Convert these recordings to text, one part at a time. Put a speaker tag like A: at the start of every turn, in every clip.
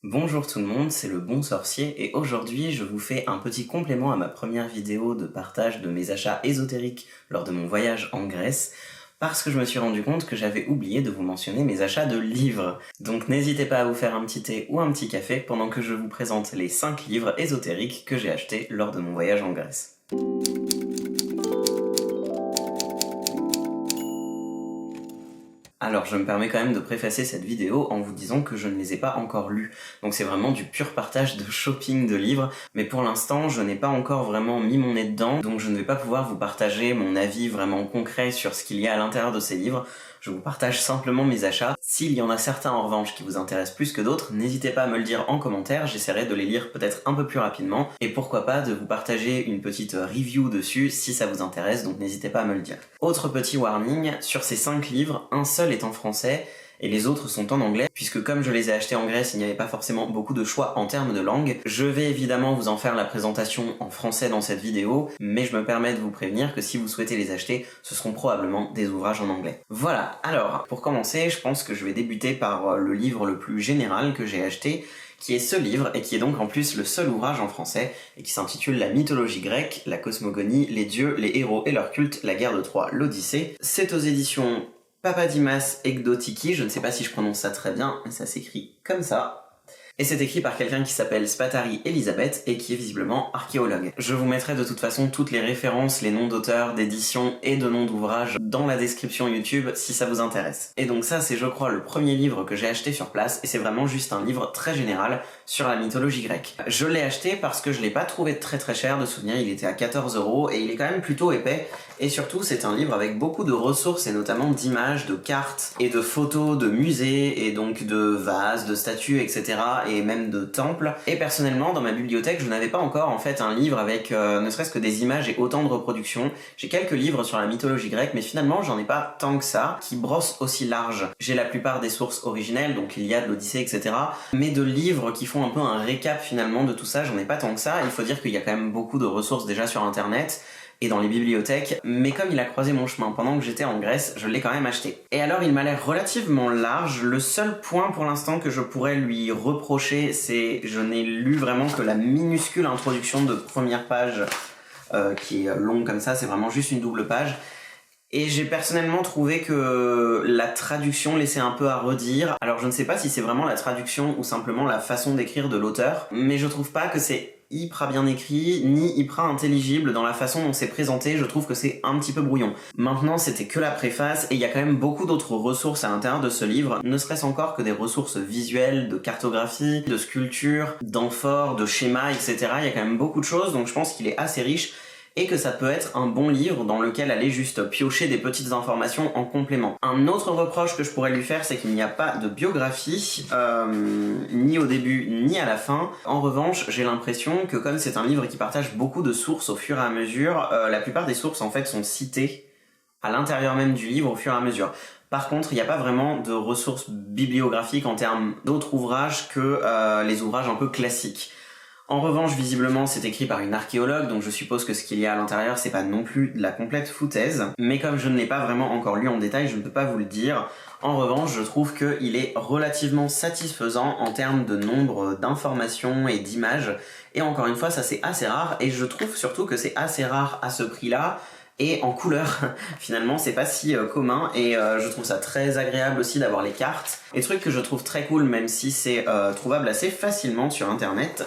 A: Bonjour tout le monde, c'est le Bon Sorcier et aujourd'hui je vous fais un petit complément à ma première vidéo de partage de mes achats ésotériques lors de mon voyage en Grèce parce que je me suis rendu compte que j'avais oublié de vous mentionner mes achats de livres. Donc n'hésitez pas à vous faire un petit thé ou un petit café pendant que je vous présente les 5 livres ésotériques que j'ai achetés lors de mon voyage en Grèce. Alors je me permets quand même de préfacer cette vidéo en vous disant que je ne les ai pas encore lus, donc c'est vraiment du pur partage de shopping de livres, mais pour l'instant je n'ai pas encore vraiment mis mon nez dedans, donc je ne vais pas pouvoir vous partager mon avis vraiment concret sur ce qu'il y a à l'intérieur de ces livres. Je vous partage simplement mes achats. S'il y en a certains en revanche qui vous intéressent plus que d'autres, n'hésitez pas à me le dire en commentaire, j'essaierai de les lire peut-être un peu plus rapidement, et pourquoi pas de vous partager une petite review dessus si ça vous intéresse, donc n'hésitez pas à me le dire. Autre petit warning, sur ces 5 livres, un seul est en français, et les autres sont en anglais, puisque comme je les ai achetés en Grèce, il n'y avait pas forcément beaucoup de choix en termes de langue. Je vais évidemment vous en faire la présentation en français dans cette vidéo, mais je me permets de vous prévenir que si vous souhaitez les acheter, ce seront probablement des ouvrages en anglais. Voilà, alors, pour commencer, je pense que je vais débuter par le livre le plus général que j'ai acheté, qui est ce livre, et qui est donc en plus le seul ouvrage en français, et qui s'intitule La mythologie grecque, la cosmogonie, les dieux, les héros et leur culte, la guerre de Troie, l'Odyssée. C'est aux éditions Papadimas Ekdotiki, je ne sais pas si je prononce ça très bien, mais ça s'écrit comme ça. Et c'est écrit par quelqu'un qui s'appelle Spatari Elisabeth et qui est visiblement archéologue. Je vous mettrai de toute façon toutes les références, les noms d'auteurs, d'éditions et de noms d'ouvrages dans la description YouTube si ça vous intéresse. Et donc ça c'est je crois le premier livre que j'ai acheté sur place et c'est vraiment juste un livre très général sur la mythologie grecque. Je l'ai acheté parce que je l'ai pas trouvé très cher, de souvenir il était à 14 € et il est quand même plutôt épais. Et surtout c'est un livre avec beaucoup de ressources et notamment d'images, de cartes et de photos de musées et donc de vases, de statues, etc. et même de temples. Et personnellement dans ma bibliothèque je n'avais pas encore en fait un livre avec ne serait-ce que des images et autant de reproductions. J'ai quelques livres sur la mythologie grecque mais finalement j'en ai pas tant que ça qui brossent aussi large. J'ai la plupart des sources originelles, donc l'Iliade, l'Odyssée, etc. mais de livres qui font un peu un récap finalement de tout ça, j'en ai pas tant que ça. Il faut dire qu'il y a quand même beaucoup de ressources déjà sur internet et dans les bibliothèques, mais comme il a croisé mon chemin pendant que j'étais en Grèce, je l'ai quand même acheté. Et alors il m'a l'air relativement large, le seul point pour l'instant que je pourrais lui reprocher, c'est je n'ai lu vraiment que la minuscule introduction de première page, qui est longue comme ça, c'est vraiment juste une double page. Et j'ai personnellement trouvé que la traduction laissait un peu à redire. Alors je ne sais pas si c'est vraiment la traduction ou simplement la façon d'écrire de l'auteur, mais je trouve pas que c'est hyper bien écrit, ni hyper intelligible dans la façon dont c'est présenté, je trouve que c'est un petit peu brouillon. Maintenant, c'était que la préface, et il y a quand même beaucoup d'autres ressources à l'intérieur de ce livre, ne serait-ce encore que des ressources visuelles, de cartographie, de sculpture, d'amphores, de schémas, etc. Il y a quand même beaucoup de choses, donc je pense qu'il est assez riche, et que ça peut être un bon livre dans lequel aller juste piocher des petites informations en complément. Un autre reproche que je pourrais lui faire, c'est qu'il n'y a pas de biographie, ni au début ni à la fin. En revanche, j'ai l'impression que comme c'est un livre qui partage beaucoup de sources au fur et à mesure, la plupart des sources en fait sont citées à l'intérieur même du livre au fur et à mesure. Par contre, il n'y a pas vraiment de ressources bibliographiques en termes d'autres ouvrages que les ouvrages un peu classiques. En revanche, visiblement, c'est écrit par une archéologue, donc je suppose que ce qu'il y a à l'intérieur, c'est pas non plus de la complète foutaise. Mais comme je ne l'ai pas vraiment encore lu en détail, je ne peux pas vous le dire. En revanche, je trouve qu'il est relativement satisfaisant en termes de nombre d'informations et d'images. Et encore une fois, ça c'est assez rare, et je trouve surtout que c'est assez rare à ce prix-là, et en couleur. Finalement, c'est pas si commun, et je trouve ça très agréable aussi d'avoir les cartes. Et truc que je trouve très cool, même si c'est trouvable assez facilement sur internet,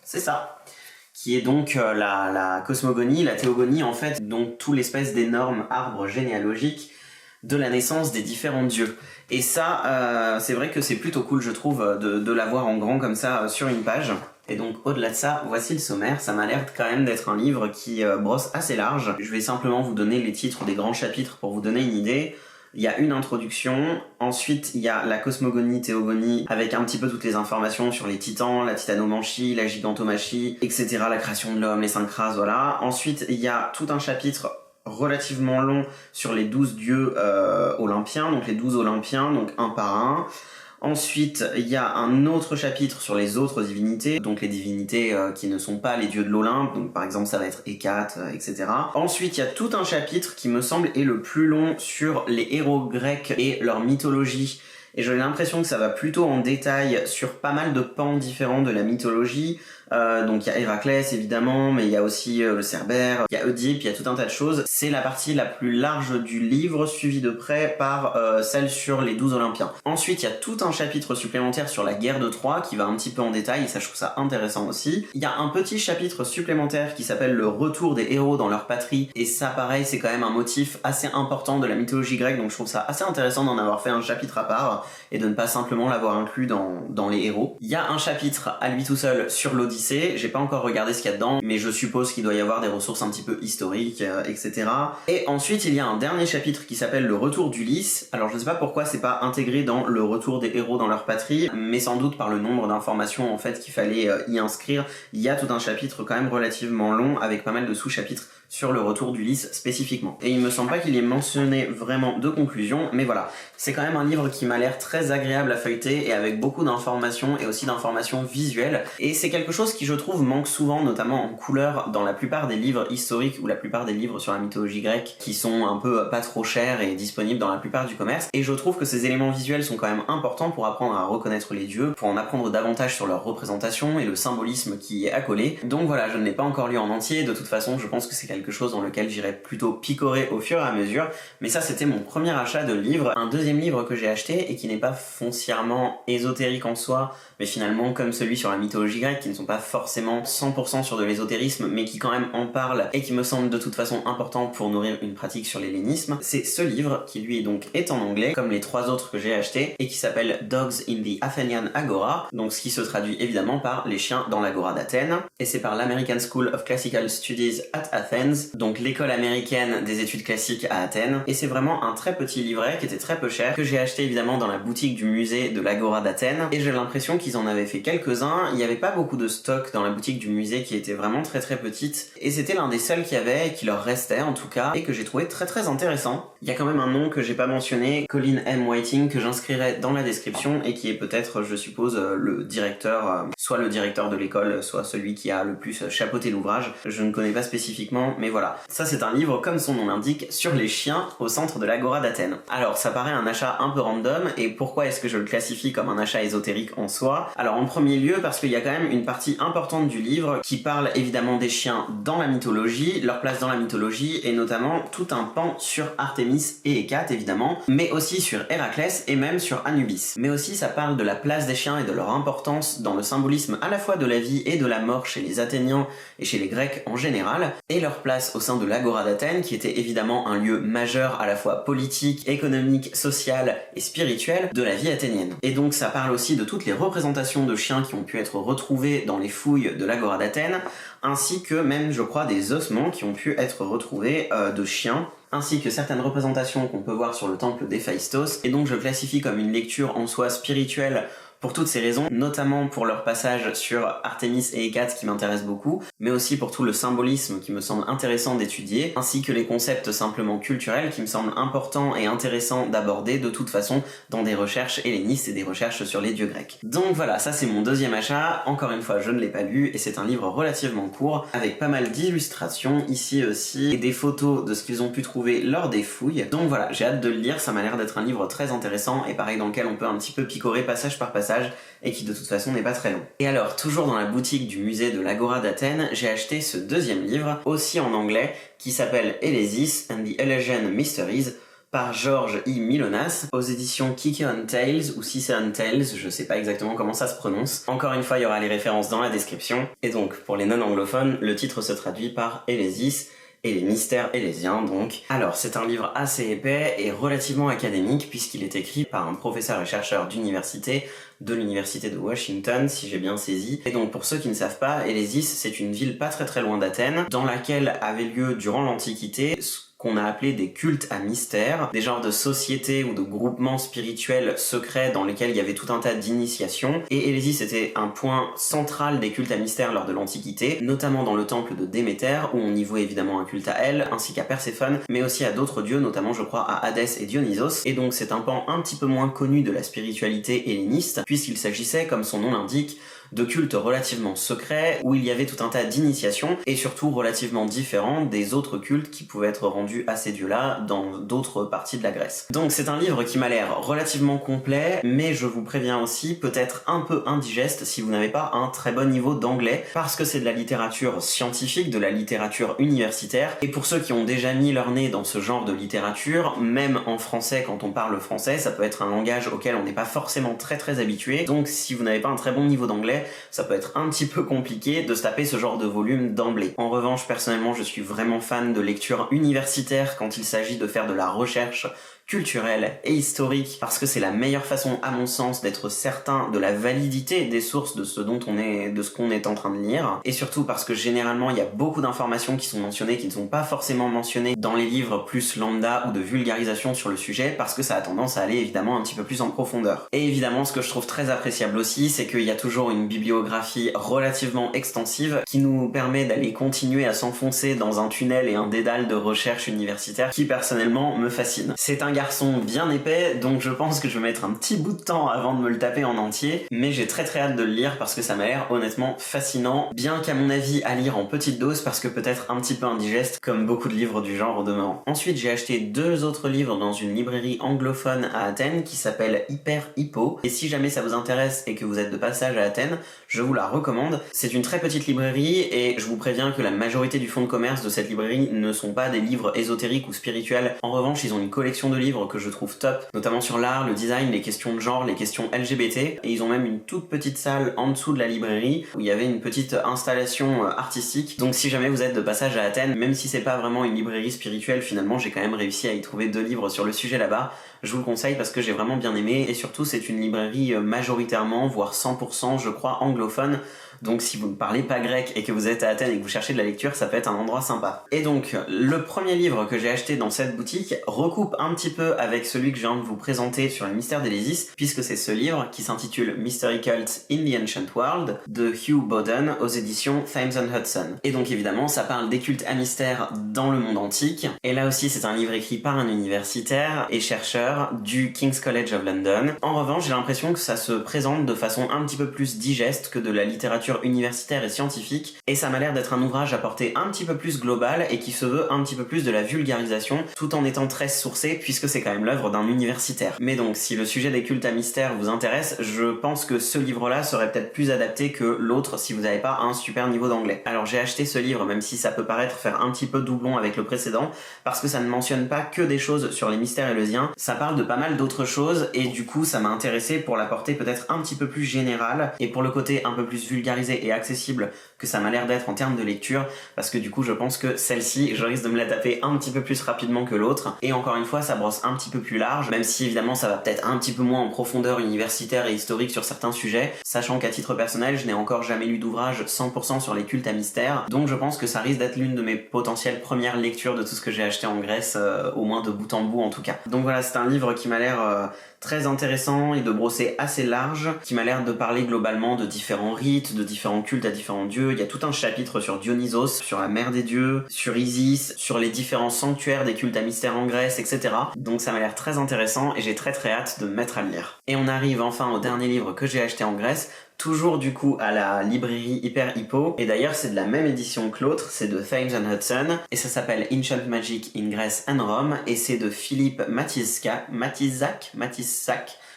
A: c'est ça, qui est donc la cosmogonie, la théogonie en fait, donc tout l'espèce d'énorme arbre généalogique de la naissance des différents dieux. Et ça, c'est vrai que c'est plutôt cool je trouve de l'avoir en grand comme ça sur une page. Et donc au-delà de ça, voici le sommaire, ça m'a l'air quand même d'être un livre qui brosse assez large. Je vais simplement vous donner les titres des grands chapitres pour vous donner une idée. Il y a une introduction, ensuite il y a la cosmogonie, théogonie, avec un petit peu toutes les informations sur les titans, la titanomachie, la gigantomachie, etc., la création de l'homme, les 5 races, voilà. Ensuite il y a tout un chapitre relativement long sur les 12 dieux olympiens, donc les 12 olympiens, donc un par un. Ensuite, il y a un autre chapitre sur les autres divinités, donc les divinités qui ne sont pas les dieux de l'Olympe, donc par exemple ça va être Hécate, etc. Ensuite, il y a tout un chapitre qui me semble est le plus long sur les héros grecs et leur mythologie et j'ai l'impression que ça va plutôt en détail sur pas mal de pans différents de la mythologie. Donc il y a Héraclès évidemment, mais il y a aussi le Cerbère, il y a Oedipe, il y a tout un tas de choses. C'est la partie la plus large du livre, suivie de près par celle sur les 12 Olympiens. Ensuite il y a tout un chapitre supplémentaire sur la guerre de Troie qui va un petit peu en détail, et ça je trouve ça intéressant aussi. Il y a un petit chapitre supplémentaire qui s'appelle le retour des héros dans leur patrie, et ça pareil c'est quand même un motif assez important de la mythologie grecque, donc je trouve ça assez intéressant d'en avoir fait un chapitre à part et de ne pas simplement l'avoir inclus dans les héros. Il y a un chapitre à lui tout seul sur l'Odyssée. J'ai pas encore regardé ce qu'il y a dedans, mais je suppose qu'il doit y avoir des ressources un petit peu historiques, etc. Et ensuite, il y a un dernier chapitre qui s'appelle le retour d'Ulysse. Alors je ne sais pas pourquoi c'est pas intégré dans le retour des héros dans leur patrie, mais sans doute par le nombre d'informations en fait qu'il fallait y inscrire. Il y a tout un chapitre quand même relativement long avec pas mal de sous-chapitres sur le retour d'Ulysse spécifiquement. Et il me semble pas qu'il ait mentionné vraiment de conclusion, mais voilà. C'est quand même un livre qui m'a l'air très agréable à feuilleter et avec beaucoup d'informations et aussi d'informations visuelles. Et c'est quelque chose qui je trouve manque souvent, notamment en couleur, dans la plupart des livres historiques ou la plupart des livres sur la mythologie grecque qui sont un peu pas trop chers et disponibles dans la plupart du commerce. Et je trouve que ces éléments visuels sont quand même importants pour apprendre à reconnaître les dieux, pour en apprendre davantage sur leur représentation et le symbolisme qui y est accolé. Donc voilà, je ne l'ai pas encore lu en entier, de toute façon je pense que c'est quelque chose dans lequel j'irai plutôt picorer au fur et à mesure, mais ça c'était mon premier achat de livre. Un deuxième livre que j'ai acheté et qui n'est pas foncièrement ésotérique en soi, mais finalement comme celui sur la mythologie grecque, qui ne sont pas forcément 100% sur de l'ésotérisme, mais qui quand même en parlent et qui me semble de toute façon important pour nourrir une pratique sur l'hellénisme. C'est ce livre qui lui donc est en anglais, comme les 3 autres que j'ai achetés, et qui s'appelle Dogs in the Athenian Agora, donc ce qui se traduit évidemment par les chiens dans l'agora d'Athènes, et c'est par l'American School of Classical Studies at Athens, donc l'école américaine des études classiques à Athènes, et c'est vraiment un très petit livret qui était très peu cher, que j'ai acheté évidemment dans la boutique du musée de l'Agora d'Athènes, et j'ai l'impression qu'ils en avaient fait quelques-uns. Il n'y avait pas beaucoup de stock dans la boutique du musée qui était vraiment très très petite, et c'était l'un des seuls qu'il y avait, et qui leur restait en tout cas, et que j'ai trouvé très très intéressant. Il y a quand même un nom que j'ai pas mentionné, Colin M. Whiting, que j'inscrirai dans la description, et qui est peut-être, je suppose, le directeur, soit le directeur de l'école, soit celui qui a le plus chapeauté l'ouvrage. Je ne connais pas spécifiquement, mais voilà. Ça c'est un livre, comme son nom l'indique, sur les chiens au centre de l'Agora d'Athènes. Alors ça paraît un achat un peu random, et pourquoi est-ce que je le classifie comme un achat ésotérique en soi? Alors en premier lieu parce qu'il y a quand même une partie importante du livre qui parle évidemment des chiens dans la mythologie, leur place dans la mythologie, et notamment tout un pan sur Artémis et Hécate évidemment, mais aussi sur Héraclès et même sur Anubis. Mais aussi ça parle de la place des chiens et de leur importance dans le symbolisme à la fois de la vie et de la mort chez les Athéniens et chez les Grecs en général, et leur place au sein de l'Agora d'Athènes qui était évidemment un lieu majeur à la fois politique, économique, social et spirituel de la vie athénienne. Et donc ça parle aussi de toutes les représentations de chiens qui ont pu être retrouvées dans les fouilles de l'Agora d'Athènes, ainsi que même je crois des ossements qui ont pu être retrouvés de chiens, ainsi que certaines représentations qu'on peut voir sur le temple d'Héphaïstos, et donc je classifie comme une lecture en soi spirituelle pour toutes ces raisons, notamment pour leur passage sur Artémis et Hécate qui m'intéresse beaucoup, mais aussi pour tout le symbolisme qui me semble intéressant d'étudier, ainsi que les concepts simplement culturels qui me semblent importants et intéressants d'aborder de toute façon dans des recherches hellénistes et des recherches sur les dieux grecs. Donc voilà, ça c'est mon deuxième achat. Encore une fois, je ne l'ai pas lu et c'est un livre relativement court avec pas mal d'illustrations ici aussi et des photos de ce qu'ils ont pu trouver lors des fouilles. Donc voilà, j'ai hâte de le lire, ça m'a l'air d'être un livre très intéressant et pareil dans lequel on peut un petit peu picorer passage par passage et qui de toute façon n'est pas très long. Et alors, toujours dans la boutique du musée de l'Agora d'Athènes, j'ai acheté ce deuxième livre, aussi en anglais, qui s'appelle Elesis and the Elegian Mysteries, par George I. Milonas, aux éditions Ciceron Tales ou Ciceron Tales, je sais pas exactement comment ça se prononce. Encore une fois, il y aura les références dans la description. Et donc, pour les non-anglophones, le titre se traduit par Elesis, et les mystères élésiens donc. Alors c'est un livre assez épais et relativement académique puisqu'il est écrit par un professeur et chercheur d'université de l'université de Washington, si j'ai bien saisi. Et donc pour ceux qui ne savent pas, Élésis c'est une ville pas très loin d'Athènes, dans laquelle avait lieu durant l'Antiquité qu'on a appelé des cultes à mystère, des genres de sociétés ou de groupements spirituels secrets dans lesquels il y avait tout un tas d'initiations. Et Élésis était un point central des cultes à mystère lors de l'Antiquité, notamment dans le temple de Déméter, où on y vouait évidemment un culte à elle, ainsi qu'à Perséphone, mais aussi à d'autres dieux, notamment je crois à Hadès et Dionysos. Et donc c'est un pan un petit peu moins connu de la spiritualité helléniste, puisqu'il s'agissait, comme son nom l'indique, de cultes relativement secrets, où il y avait tout un tas d'initiations, et surtout relativement différents des autres cultes qui pouvaient être rendus à ces dieux-là dans d'autres parties de la Grèce. Donc c'est un livre qui m'a l'air relativement complet, mais je vous préviens aussi, peut-être un peu indigeste si vous n'avez pas un très bon niveau d'anglais, parce que c'est de la littérature scientifique, de la littérature universitaire, et pour ceux qui ont déjà mis leur nez dans ce genre de littérature, même en français, quand on parle français, ça peut être un langage auquel on n'est pas forcément très habitué, donc si vous n'avez pas un très bon niveau d'anglais, ça peut être un petit peu compliqué de se taper ce genre de volume d'emblée. En revanche, personnellement, je suis vraiment fan de lecture universitaire quand il s'agit de faire de la recherche culturelle et historique, parce que c'est la meilleure façon, à mon sens, d'être certain de la validité des sources de ce qu'on est en train de lire, et surtout parce que généralement il y a beaucoup d'informations qui sont mentionnées qui ne sont pas forcément mentionnées dans les livres plus lambda ou de vulgarisation sur le sujet, parce que ça a tendance à aller évidemment un petit peu plus en profondeur. Et évidemment, ce que je trouve très appréciable aussi, c'est qu'il y a toujours une bibliographie relativement extensive qui nous permet d'aller continuer à s'enfoncer dans un tunnel et un dédale de recherche universitaire qui personnellement me fascine. C'est un garçon bien épais, donc je pense que je vais mettre un petit bout de temps avant de me le taper en entier, mais j'ai très hâte de le lire parce que ça m'a l'air honnêtement fascinant, bien qu'à mon avis à lire en petite dose parce que peut-être un petit peu indigeste, comme beaucoup de livres du genre au demeurant. Ensuite, j'ai acheté 2 autres livres dans une librairie anglophone à Athènes qui s'appelle Hyper Hippo, et si jamais ça vous intéresse et que vous êtes de passage à Athènes, je vous la recommande. C'est une très petite librairie et je vous préviens que la majorité du fonds de commerce de cette librairie ne sont pas des livres ésotériques ou spirituels. En revanche, ils ont une collection de livres que je trouve top, notamment sur l'art, le design, les questions de genre, les questions LGBT, et ils ont même une toute petite salle en dessous de la librairie où il y avait une petite installation artistique. Donc si jamais vous êtes de passage à Athènes, même si c'est pas vraiment une librairie spirituelle, finalement j'ai quand même réussi à y trouver 2 livres sur le sujet là-bas. Je vous le conseille parce que j'ai vraiment bien aimé, et surtout c'est une librairie majoritairement, voire 100% je crois anglophone. Donc si vous ne parlez pas grec et que vous êtes à Athènes et que vous cherchez de la lecture, ça peut être un endroit sympa. Et donc, le premier livre que j'ai acheté dans cette boutique recoupe un petit peu avec celui que je viens de vous présenter sur les mystères d'Élésis, puisque c'est ce livre qui s'intitule Mystery Cult in the Ancient World de Hugh Bowden aux éditions Thames & Hudson. Et donc évidemment, ça parle des cultes à mystère dans le monde antique. Et là aussi, c'est un livre écrit par un universitaire et chercheur du King's College of London. En revanche, j'ai l'impression que ça se présente de façon un petit peu plus digeste que de la littérature universitaire et scientifique, et ça m'a l'air d'être un ouvrage à portée un petit peu plus globale et qui se veut un petit peu plus de la vulgarisation, tout en étant très sourcé puisque c'est quand même l'œuvre d'un universitaire. Mais donc, si le sujet des cultes à mystère vous intéresse, je pense que ce livre-là serait peut-être plus adapté que l'autre si vous n'avez pas un super niveau d'anglais. Alors j'ai acheté ce livre, même si ça peut paraître faire un petit peu doublon avec le précédent, parce que ça ne mentionne pas que des choses sur les mystères élésiens, ça parle de pas mal d'autres choses, et du coup ça m'a intéressé pour la portée peut-être un petit peu plus générale, et pour le côté un peu plus vulgarisé et accessible que ça m'a l'air d'être en termes de lecture, parce que du coup je pense que celle-ci, je risque de me la taper un petit peu plus rapidement que l'autre, et encore une fois ça brosse un petit peu plus large, même si évidemment ça va peut-être un petit peu moins en profondeur universitaire et historique sur certains sujets, sachant qu'à titre personnel je n'ai encore jamais lu d'ouvrage 100% sur les cultes à mystère, donc je pense que ça risque d'être l'une de mes potentielles premières lectures de tout ce que j'ai acheté en Grèce, au moins de bout en bout en tout cas. Donc voilà, c'est un livre qui m'a l'air très intéressant et de brosser assez large, qui m'a l'air de parler globalement de différents rites, de différents cultes à différents dieux. Il y a tout un chapitre sur Dionysos, sur la mère des dieux, sur Isis, sur les différents sanctuaires des cultes à mystère en Grèce, etc. Donc ça m'a l'air très intéressant et j'ai très hâte de me mettre à le lire. Et on arrive enfin au dernier livre que j'ai acheté en Grèce, toujours du coup à la librairie Hyper Hippo, et d'ailleurs c'est de la même édition que l'autre, c'est de Thames & Hudson, et ça s'appelle Ancient Magic in Greece and Rome, et c'est de Philippe Matizak,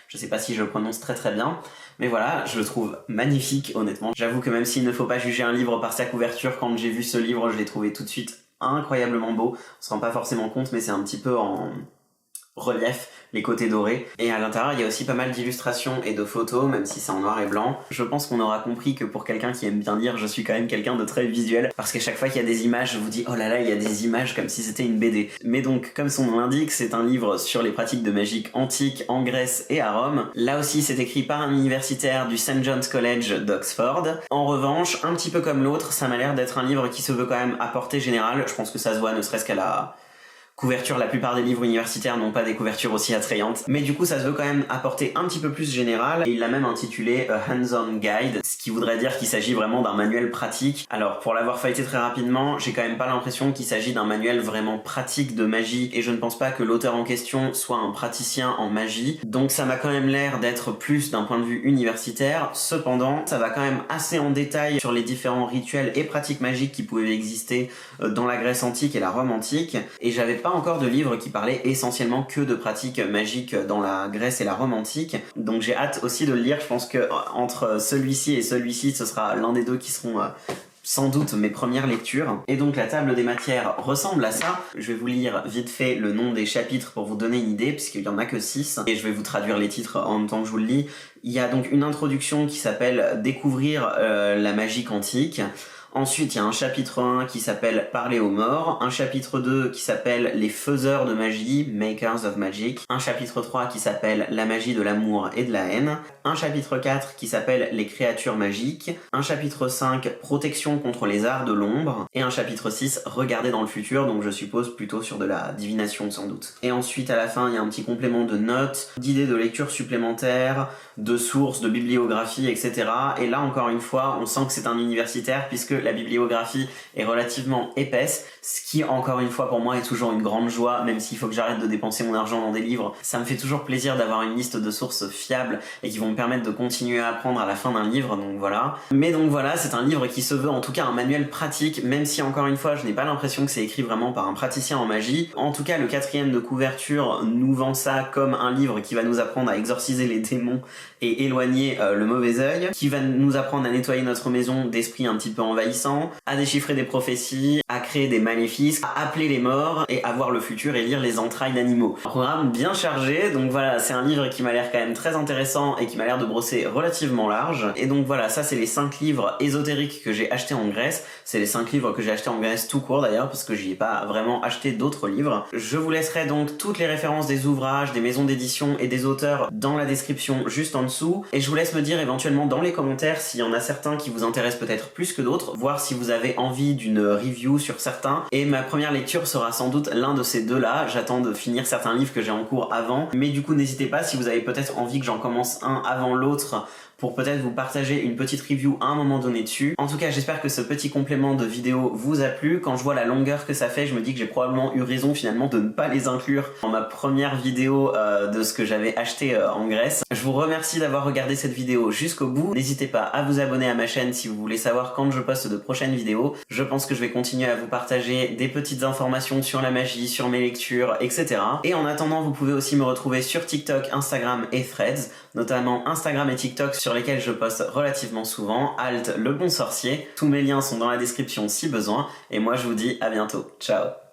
A: je sais pas si je le prononce très bien, mais voilà, je le trouve magnifique honnêtement. J'avoue que même s'il ne faut pas juger un livre par sa couverture, quand j'ai vu ce livre je l'ai trouvé tout de suite incroyablement beau. On se rend pas forcément compte, mais c'est un petit peu en relief les côtés dorés, et à l'intérieur il y a aussi pas mal d'illustrations et de photos, même si c'est en noir et blanc. Je pense qu'on aura compris que pour quelqu'un qui aime bien lire, je suis quand même quelqu'un de très visuel, parce qu'à chaque fois qu'il y a des images, je vous dis oh là là, il y a des images comme si c'était une BD. Mais donc comme son nom l'indique, c'est un livre sur les pratiques de magie antique en Grèce et à Rome. Là aussi c'est écrit par un universitaire du St. John's College d'Oxford. En revanche, un petit peu comme l'autre, ça m'a l'air d'être un livre qui se veut quand même à portée générale. Je pense que ça se voit ne serait-ce qu'à la couverture, la plupart des livres universitaires n'ont pas des couvertures aussi attrayantes, mais du coup ça se veut quand même apporter un petit peu plus général, et il l'a même intitulé A Hands-on Guide, ce qui voudrait dire qu'il s'agit vraiment d'un manuel pratique. Alors pour l'avoir feuilleté très rapidement, j'ai quand même pas l'impression qu'il s'agit d'un manuel vraiment pratique de magie, et je ne pense pas que l'auteur en question soit un praticien en magie, donc ça m'a quand même l'air d'être plus d'un point de vue universitaire. Cependant, ça va quand même assez en détail sur les différents rituels et pratiques magiques qui pouvaient exister dans la Grèce antique et la Rome antique, et j'avais pas encore de livre qui parlait essentiellement que de pratiques magiques dans la Grèce et la Rome antique, donc j'ai hâte aussi de le lire. Je pense que entre celui-ci et celui-ci, ce sera l'un des deux qui seront sans doute mes premières lectures. Et donc la table des matières ressemble à ça. Je vais vous lire vite fait le nom des chapitres pour vous donner une idée, puisqu'il y en a que 6, et je vais vous traduire les titres en même temps que je vous le lis. Il y a donc une introduction qui s'appelle Découvrir la magie quantique. Ensuite, il y a un chapitre 1 qui s'appelle Parler aux morts, un chapitre 2 qui s'appelle Les faiseurs de magie, Makers of Magic, un chapitre 3 qui s'appelle La magie de l'amour et de la haine, un chapitre 4 qui s'appelle Les créatures magiques, un chapitre 5 Protection contre les arts de l'ombre, et un chapitre 6 Regarder dans le futur, donc je suppose plutôt sur de la divination sans doute. Et ensuite, à la fin, il y a un petit complément de notes, d'idées de lecture supplémentaires, de sources, de bibliographie, etc. Et là, encore une fois, on sent que c'est un universitaire, puisque la bibliographie est relativement épaisse, ce qui, encore une fois, pour moi est toujours une grande joie, même s'il faut que j'arrête de dépenser mon argent dans des livres. Ça me fait toujours plaisir d'avoir une liste de sources fiables et qui vont me permettre de continuer à apprendre à la fin d'un livre, donc voilà. Mais donc voilà, c'est un livre qui se veut en tout cas un manuel pratique, même si encore une fois, je n'ai pas l'impression que c'est écrit vraiment par un praticien en magie. En tout cas, le 4e de couverture nous vend ça comme un livre qui va nous apprendre à exorciser les démons et éloigner le mauvais œil, qui va nous apprendre à nettoyer notre maison d'esprits un petit peu envahissants, à déchiffrer des prophéties, à créer des maléfices, à appeler les morts et à voir le futur et lire les entrailles d'animaux. Un programme bien chargé, donc voilà, c'est un livre qui m'a l'air quand même très intéressant et qui m'a l'air de brosser relativement large. Et donc voilà, ça c'est les 5 livres ésotériques que j'ai achetés en Grèce. C'est les 5 livres que j'ai achetés en Grèce tout court d'ailleurs, parce que j'y ai pas vraiment acheté d'autres livres. Je vous laisserai donc toutes les références des ouvrages, des maisons d'édition et des auteurs dans la description juste en dessous, et je vous laisse me dire éventuellement dans les commentaires s'il y en a certains qui vous intéressent peut-être plus que d'autres, voir si vous avez envie d'une review sur certains, et ma première lecture sera sans doute l'un de ces deux-là. J'attends de finir certains livres que j'ai en cours avant, mais du coup n'hésitez pas si vous avez peut-être envie que j'en commence un avant l'autre, pour peut-être vous partager une petite review à un moment donné dessus. En tout cas, j'espère que ce petit complément de vidéo vous a plu. Quand je vois la longueur que ça fait, je me dis que j'ai probablement eu raison finalement de ne pas les inclure dans ma première vidéo de ce que j'avais acheté en Grèce. Je vous remercie d'avoir regardé cette vidéo jusqu'au bout. N'hésitez pas à vous abonner à ma chaîne si vous voulez savoir quand je poste de prochaines vidéos. Je pense que je vais continuer à vous partager des petites informations sur la magie, sur mes lectures, etc. Et en attendant, vous pouvez aussi me retrouver sur TikTok, Instagram et Threads, notamment Instagram et TikTok sur lesquels je poste relativement souvent, Alt le bon sorcier. Tous mes liens sont dans la description si besoin, et moi je vous dis à bientôt. Ciao.